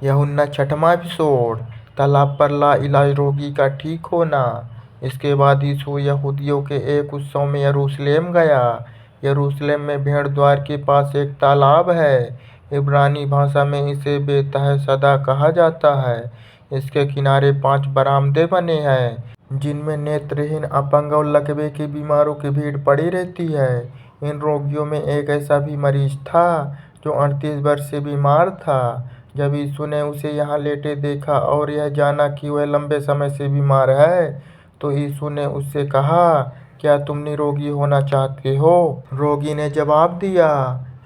यूहन्ना 6वां एपिसोड। तालाब पर लाइलाज रोगी का ठीक होना। इसके बाद यीशु यहूदियों के एक उत्सव में यरूशलेम गया। यरूशलेम में भेड़ द्वार के पास एक तालाब है। इब्रानी भाषा में इसे बेतहसदा कहा जाता है। इसके किनारे 5 बरामदे बने हैं जिनमें नेत्रहीन, अपंग और लकवे के बीमारों की भीड़ पड़ी रहती है। इन रोगियों में एक ऐसा भी मरीज था जो 38 वर्ष से बीमार था। जब यीशु ने उसे यहाँ लेटे देखा और यह जाना कि वह लंबे समय से बीमार है, तो यीशु ने उससे कहा, क्या तुम निरोगी होना चाहते हो? रोगी ने जवाब दिया,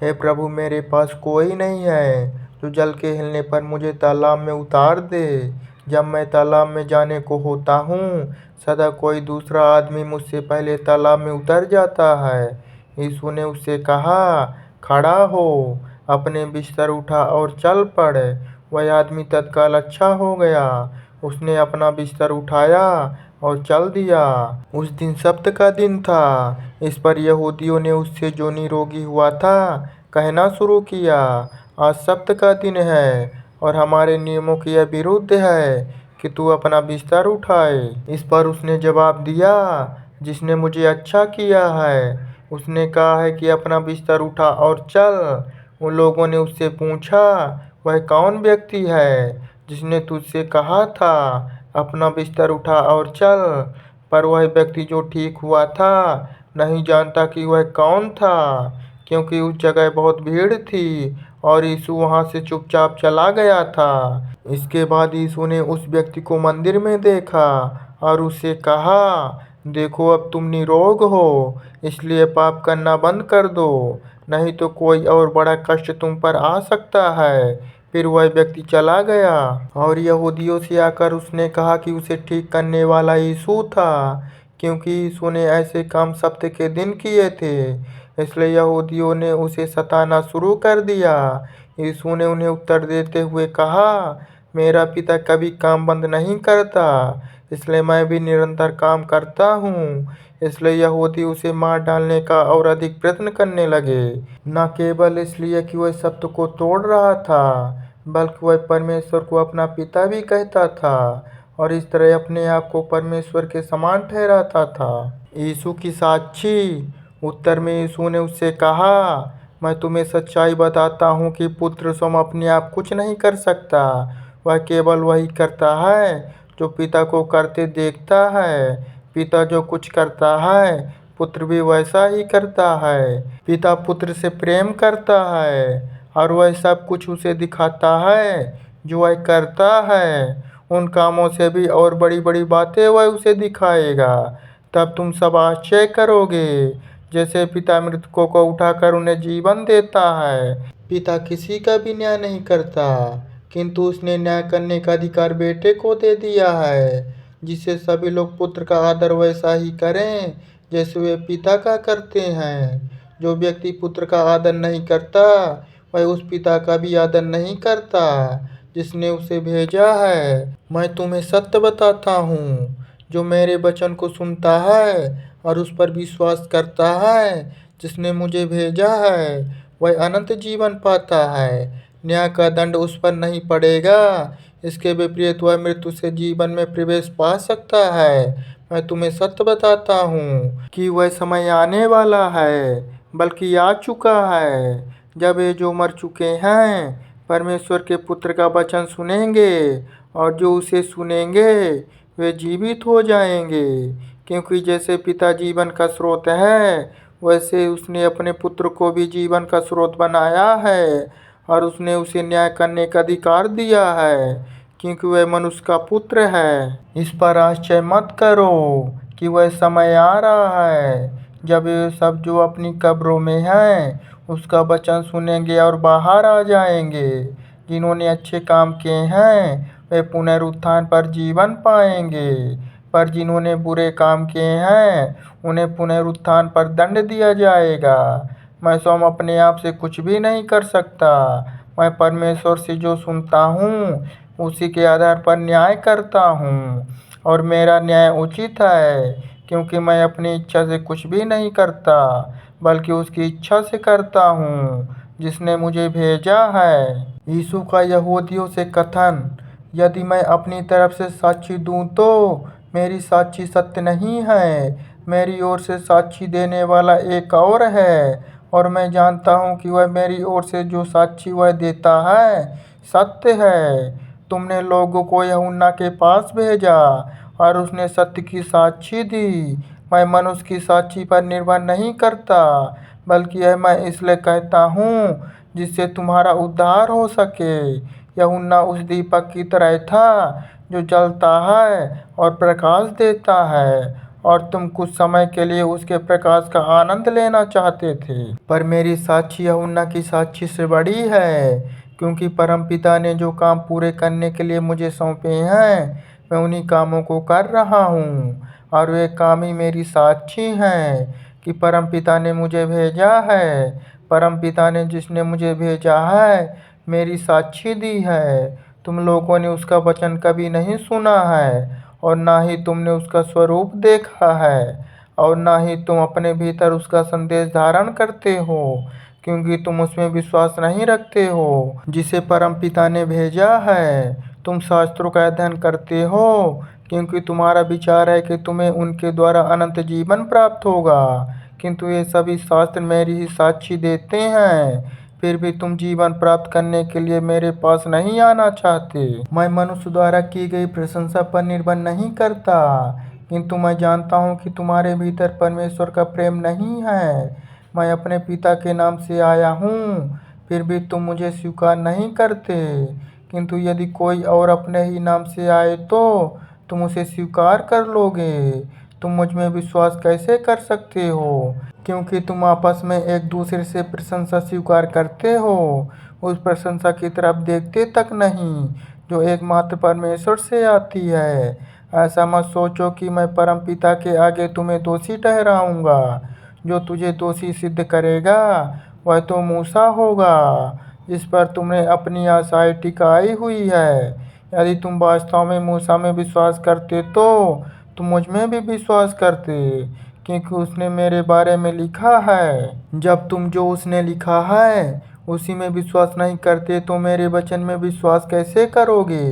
हे प्रभु, मेरे पास कोई नहीं है जो जल के हिलने पर मुझे तालाब में उतार दे। जब मैं तालाब में जाने को होता हूँ, सदा कोई दूसरा आदमी मुझसे पहले तालाब में उतर जाता है। यीशु ने उससे कहा, खड़ा हो, अपने बिस्तर उठा और चल पड़। वह आदमी तत्काल अच्छा हो गया। उसने अपना बिस्तर उठाया और चल दिया। उस दिन सब्त का दिन था। इस पर यहूदियों ने उससे जो निरोगी हुआ था कहना शुरू किया, आज सब्त का दिन है और हमारे नियमों के यह विरुद्ध है कि तू अपना बिस्तर उठाए। इस पर उसने जवाब दिया, जिसने मुझे अच्छा किया है उसने कहा है कि अपना बिस्तर उठा और चल। उन लोगों ने उससे पूछा, वह कौन व्यक्ति है जिसने तुझसे कहा था, अपना बिस्तर उठा और चल? पर वह व्यक्ति जो ठीक हुआ था नहीं जानता कि वह कौन था, क्योंकि उस जगह बहुत भीड़ थी और यीशु वहां से चुपचाप चला गया था। इसके बाद यीशु ने उस व्यक्ति को मंदिर में देखा और उससे कहा, देखो, अब तुम निरोग हो, इसलिए पाप करना बंद कर दो, नहीं तो कोई और बड़ा कष्ट तुम पर आ सकता है। फिर वह व्यक्ति चला गया और यहूदियों से आकर उसने कहा कि उसे ठीक करने वाला यीशु था, क्योंकि यीशु ने ऐसे काम सब्त के दिन किए थे। इसलिए यहूदियों ने उसे सताना शुरू कर दिया। यीशु ने उन्हें उत्तर देते हुए कहा, मेरा पिता कभी काम बंद नहीं करता, इसलिए मैं भी निरंतर काम करता हूँ। इसलिए यहूदी उसे मार डालने का और अधिक प्रयत्न करने लगे, न केवल इसलिए कि वह सब्त को तोड़ रहा था, बल्कि वह परमेश्वर को अपना पिता भी कहता था और इस तरह अपने आप को परमेश्वर के समान ठहराता था। यीशु की साक्षी। उत्तर में यीशु ने उससे कहा, मैं तुम्हें सच्चाई बताता हूँ कि पुत्र स्वयं अपने आप कुछ नहीं कर सकता, वह केवल वही करता है जो पिता को करते देखता है। पिता जो कुछ करता है पुत्र भी वैसा ही करता है। पिता पुत्र से प्रेम करता है और वह सब कुछ उसे दिखाता है जो वह करता है। उन कामों से भी और बड़ी बड़ी बातें वह उसे दिखाएगा। तब तुम सब आश्चर्य करोगे। जैसे पिता मृतकों को उठाकर उन्हें जीवन देता है, पिता किसी का भी न्याय नहीं करता, किंतु उसने न्याय करने का अधिकार बेटे को दे दिया है, जिससे सभी लोग पुत्र का आदर वैसा ही करें जैसे वे पिता का करते हैं। जो व्यक्ति पुत्र का आदर नहीं करता वह उस पिता का भी आदर नहीं करता जिसने उसे भेजा है। मैं तुम्हें सत्य बताता हूँ, जो मेरे वचन को सुनता है और उस पर विश्वास करता है जिसने मुझे भेजा है, वह अनंत जीवन पाता है। न्याय का दंड उस पर नहीं पड़ेगा। इसके विपरीत वह मृत्यु से जीवन में प्रवेश पा सकता है। मैं तुम्हें सत्य बताता हूँ कि वह समय आने वाला है, बल्कि आ चुका है, जब ये जो मर चुके हैं परमेश्वर के पुत्र का वचन सुनेंगे, और जो उसे सुनेंगे वे जीवित हो जाएंगे। क्योंकि जैसे पिता जीवन का स्रोत है, वैसे उसने अपने पुत्र को भी जीवन का स्रोत बनाया है और उसने उसे न्याय करने का अधिकार दिया है, क्योंकि वह मनुष्य का पुत्र है। इस पर आश्चर्य मत करो कि वह समय आ रहा है जब ये सब जो अपनी कब्रों में हैं उसका वचन सुनेंगे और बाहर आ जाएंगे। जिन्होंने अच्छे काम किए हैं वे पुनरुत्थान पर जीवन पाएंगे, पर जिन्होंने बुरे काम किए हैं उन्हें पुनरुत्थान पर दंड दिया जाएगा। मैं स्वयं अपने आप से कुछ भी नहीं कर सकता, मैं परमेश्वर से जो सुनता हूँ उसी के आधार पर न्याय करता हूँ, और मेरा न्याय उचित है, क्योंकि मैं अपनी इच्छा से कुछ भी नहीं करता, बल्कि उसकी इच्छा से करता हूँ जिसने मुझे भेजा है। यीशु का यहूदियों से कथन, यदि मैं अपनी तरफ से साक्षी दूं तो मेरी साक्षी सत्य नहीं है, मेरी ओर से साक्षी देने वाला एक और है, और मैं जानता हूँ कि वह मेरी ओर से जो साक्षी वह देता है सत्य है। तुमने लोगों को यूहन्ना के पास भेजा और उसने सत्य की साक्षी दी। मैं मनुष्य की साक्षी पर निर्भर नहीं करता, बल्कि यह मैं इसलिए कहता हूँ जिससे तुम्हारा उद्धार हो सके। यूहन्ना उस दीपक की तरह था जो जलता है और प्रकाश देता है, और तुम कुछ समय के लिए उसके प्रकाश का आनंद लेना चाहते थे। पर मेरी साक्षी यूहन्ना की साक्षी से बड़ी है, क्योंकि परमपिता ने जो काम पूरे करने के लिए मुझे सौंपे हैं मैं उन्हीं कामों को कर रहा हूँ, और वे काम ही मेरी साक्षी हैं कि परमपिता ने मुझे भेजा है। परमपिता ने जिसने मुझे भेजा है मेरी साक्षी दी है। तुम लोगों ने उसका वचन कभी नहीं सुना है, और ना ही तुमने उसका स्वरूप देखा है, और ना ही तुम अपने भीतर उसका संदेश धारण करते हो, क्योंकि तुम उसमें विश्वास नहीं रखते हो जिसे परमपिता ने भेजा है। तुम शास्त्रों का अध्ययन करते हो क्योंकि तुम्हारा विचार है कि तुम्हें उनके द्वारा अनंत जीवन प्राप्त होगा, किंतु ये सभी शास्त्र मेरी ही साक्षी देते हैं। फिर भी तुम जीवन प्राप्त करने के लिए मेरे पास नहीं आना चाहते। मैं मनुष्य द्वारा की गई प्रशंसा पर निर्भर नहीं करता, किंतु मैं जानता हूँ कि तुम्हारे भीतर परमेश्वर का प्रेम नहीं है। मैं अपने पिता के नाम से आया हूँ, फिर भी तुम मुझे स्वीकार नहीं करते, किंतु यदि कोई और अपने ही नाम से आए तो तुम उसे स्वीकार कर लोगे। तुम मुझ में विश्वास कैसे कर सकते हो? क्योंकि तुम आपस में एक दूसरे से प्रशंसा स्वीकार करते हो, उस प्रशंसा की तरफ देखते तक नहीं जो एकमात्र परमेश्वर से आती है। ऐसा मत सोचो कि मैं परमपिता के आगे तुम्हें दोषी ठहराऊंगा। जो तुझे दोषी सिद्ध करेगा वह तो मूसा होगा, जिस पर तुमने अपनी आशाएं टिकाई हुई है। यदि तुम वास्तव में मूसा में विश्वास करते तो तुम मुझ में भी विश्वास करते, क्योंकि उसने मेरे बारे में लिखा है। जब तुम जो उसने लिखा है उसी में विश्वास नहीं करते तो मेरे वचन में विश्वास कैसे करोगे?